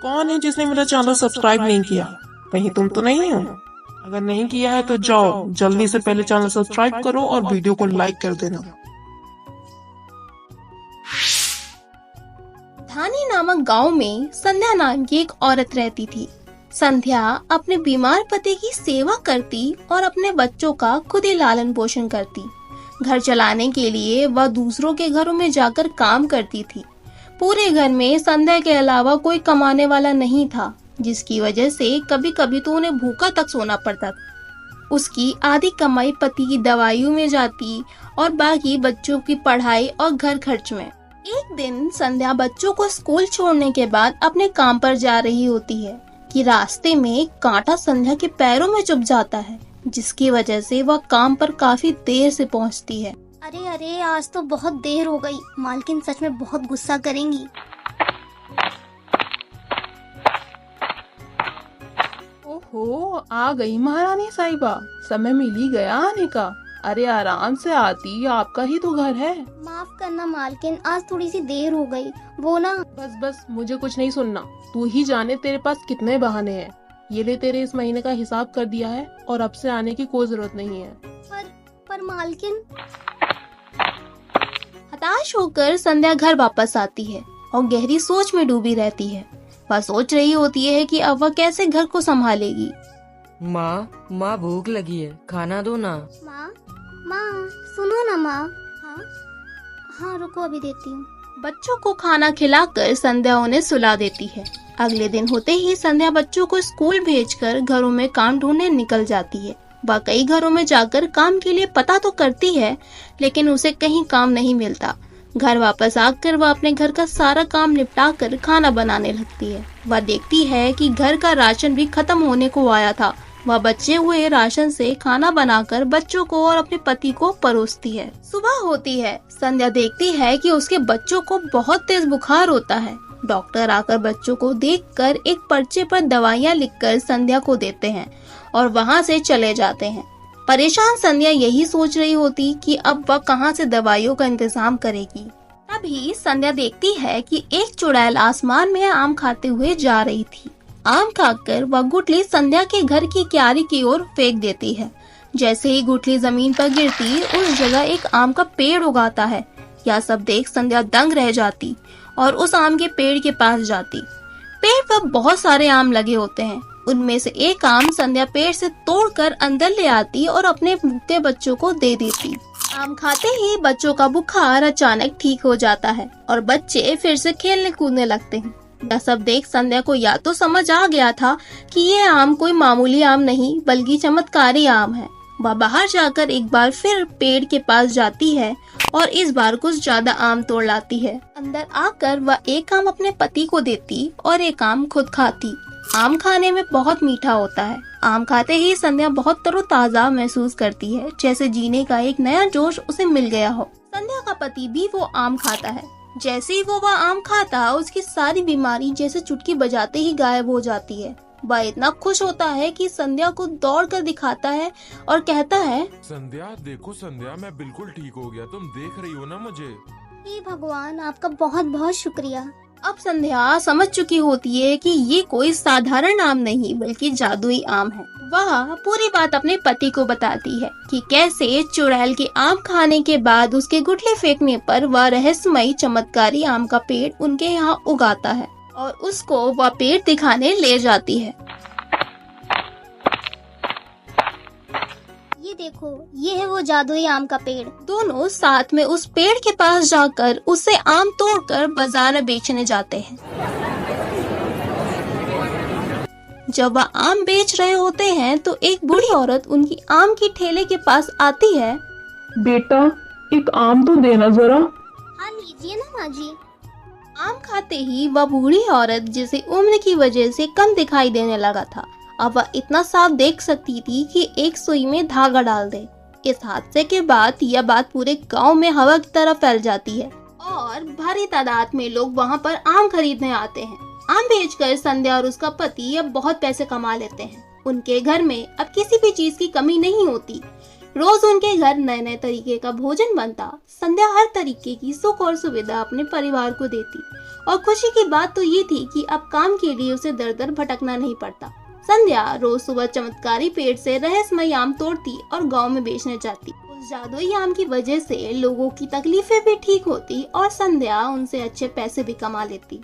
कौन है जिसने मेरा चैनल सब्सक्राइब नहीं किया? कहीं तुम तो नहीं हो? अगर नहीं किया है तो जाओ जल्दी से पहले चैनल सब्सक्राइब करो और वीडियो को लाइक कर देना। धानी नामक गांव में संध्या नाम की एक औरत रहती थी। संध्या अपने बीमार पति की सेवा करती और अपने बच्चों का खुद ही लालन पोषण करती। घर चलाने के लिए वह दूसरों के घरों में जाकर काम करती थी। पूरे घर में संध्या के अलावा कोई कमाने वाला नहीं था, जिसकी वजह से कभी कभी तो उन्हें भूखा तक सोना पड़ता था। उसकी आधी कमाई पति की दवाइयों में जाती और बाकी बच्चों की पढ़ाई और घर खर्च में। एक दिन संध्या बच्चों को स्कूल छोड़ने के बाद अपने काम पर जा रही होती है कि रास्ते में एक कांटा संध्या के पैरों में चुभ जाता है, जिसकी वजह से वह काम पर काफी देर से पहुंचती है। अरे अरे, आज तो बहुत देर हो गई। मालकिन सच में बहुत गुस्सा करेंगी। ओहो, आ गई महारानी साहिबा। समय मिल ही गया आने का। अरे आराम से आती, आपका ही तो घर है। माफ करना मालकिन, आज थोड़ी सी देर हो गई। वो ना बस बस, मुझे कुछ नहीं सुनना। तू ही जाने तेरे पास कितने बहाने हैं। ये ले, तेरे इस महीने का हिसाब कर दिया है और अब से आने की कोई जरूरत नहीं है। पर मालकिन। हताश होकर संध्या घर वापस आती है और गहरी सोच में डूबी रहती है। वह सोच रही होती है कि अब वह कैसे घर को संभालेगी। माँ भूख लगी है, खाना दो ना। माँ सुनो ना माँ। हाँ रुको, अभी देती हूँ। बच्चों को खाना खिलाकर संध्या उन्हें सुला देती है। अगले दिन होते ही संध्या बच्चों को स्कूल भेजकर घरों में काम ढूंढने निकल जाती है। वह कई घरों में जाकर काम के लिए पता तो करती है, लेकिन उसे कहीं काम नहीं मिलता। घर वापस आकर वह अपने घर का सारा काम निपटा कर खाना बनाने लगती है। वह देखती है कि घर का राशन भी खत्म होने को आया था। वह बचे हुए राशन से खाना बनाकर बच्चों को और अपने पति को परोसती है। सुबह होती है। संध्या देखती है कि उसके बच्चों को बहुत तेज बुखार होता है। डॉक्टर आकर बच्चों को देखकर एक पर्चे पर दवाइयाँ लिखकर संध्या को देते हैं और वहाँ से चले जाते हैं। परेशान संध्या यही सोच रही होती कि अब वह कहाँ से दवाइयों का इंतजाम करेगी। तभी संध्या देखती है कि एक चुड़ैल आसमान में आम खाते हुए जा रही थी। आम खाकर वह गुठली संध्या के घर की क्यारी की ओर फेंक देती है। जैसे ही गुठली जमीन पर गिरती, उस जगह एक आम का पेड़ उगाता है। यह सब देख संध्या दंग रह जाती और उस आम के पेड़ के पास जाती। पेड़ पर बहुत सारे आम लगे होते हैं। उनमें से एक आम संध्या पेड़ से तोड़कर अंदर ले आती और अपने भूखे बच्चों को दे देती। आम खाते ही बच्चों का बुखार अचानक ठीक हो जाता है और बच्चे फिर से खेलने कूदने लगते हैं। यह सब देख संध्या को या तो समझ आ गया था कि ये आम कोई मामूली आम नहीं बल्कि चमत्कारी आम है। वह बाहर जाकर एक बार फिर पेड़ के पास जाती है और इस बार कुछ ज्यादा आम तोड़ लाती है। अंदर आकर वह एक आम अपने पति को देती और एक आम खुद खाती। आम खाने में बहुत मीठा होता है। आम खाते ही संध्या बहुत तरोताजा महसूस करती है, जैसे जीने का एक नया जोश उसे मिल गया हो। संध्या का पति भी वो आम खाता है। जैसे ही वो वह आम खाता, उसकी सारी बीमारी जैसे चुटकी बजाते ही गायब हो जाती है। वह इतना खुश होता है कि संध्या को दौड़ कर दिखाता है और कहता है, संध्या देखो संध्या, मैं बिल्कुल ठीक हो गया। तुम देख रही हो ना मुझे। हे भगवान, आपका बहुत बहुत शुक्रिया। अब संध्या समझ चुकी होती है कि ये कोई साधारण आम नहीं बल्कि जादुई आम है। वह पूरी बात अपने पति को बताती है कि कैसे चुड़ैल के आम खाने के बाद उसके गुठली फेंकने पर वह रहस्यमयी चमत्कारी आम का पेड़ उनके यहाँ उगाता है और उसको वह पेड़ दिखाने ले जाती है। ये देखो, ये है वो जादुई आम का पेड़। दोनों साथ में उस पेड़ के पास जाकर उससे आम तोड़कर बाजार में बेचने जाते हैं। जब वह आम बेच रहे होते हैं तो एक बूढ़ी औरत उनकी आम की ठेले के पास आती है। बेटा, एक आम तो देना जरा। हाँ लीजिए ना माँ जी। आम खाते ही वह बूढ़ी औरत, जिसे उम्र की वजह से कम दिखाई देने लगा था, अब वह इतना साफ देख सकती थी कि एक सुई में धागा डाल दे। इस हादसे के बाद यह बात पूरे गांव में हवा की तरह फैल जाती है और भारी तादाद में लोग वहां पर आम खरीदने आते हैं। आम बेचकर संध्या और उसका पति अब बहुत पैसे कमा लेते हैं। उनके घर में अब किसी भी चीज की कमी नहीं होती। रोज उनके घर नए नए तरीके का भोजन बनता। संध्या हर तरीके की सुख और सुविधा अपने परिवार को देती और खुशी की बात तो ये थी कि अब काम के लिए उसे दर दर भटकना नहीं पड़ता। संध्या रोज सुबह चमत्कारी पेड़ से रहस्यमय आम तोड़ती और गांव में बेचने जाती। उस जादुई आम की वजह से लोगों की तकलीफें भी ठीक होती और संध्या उनसे अच्छे पैसे भी कमा लेती।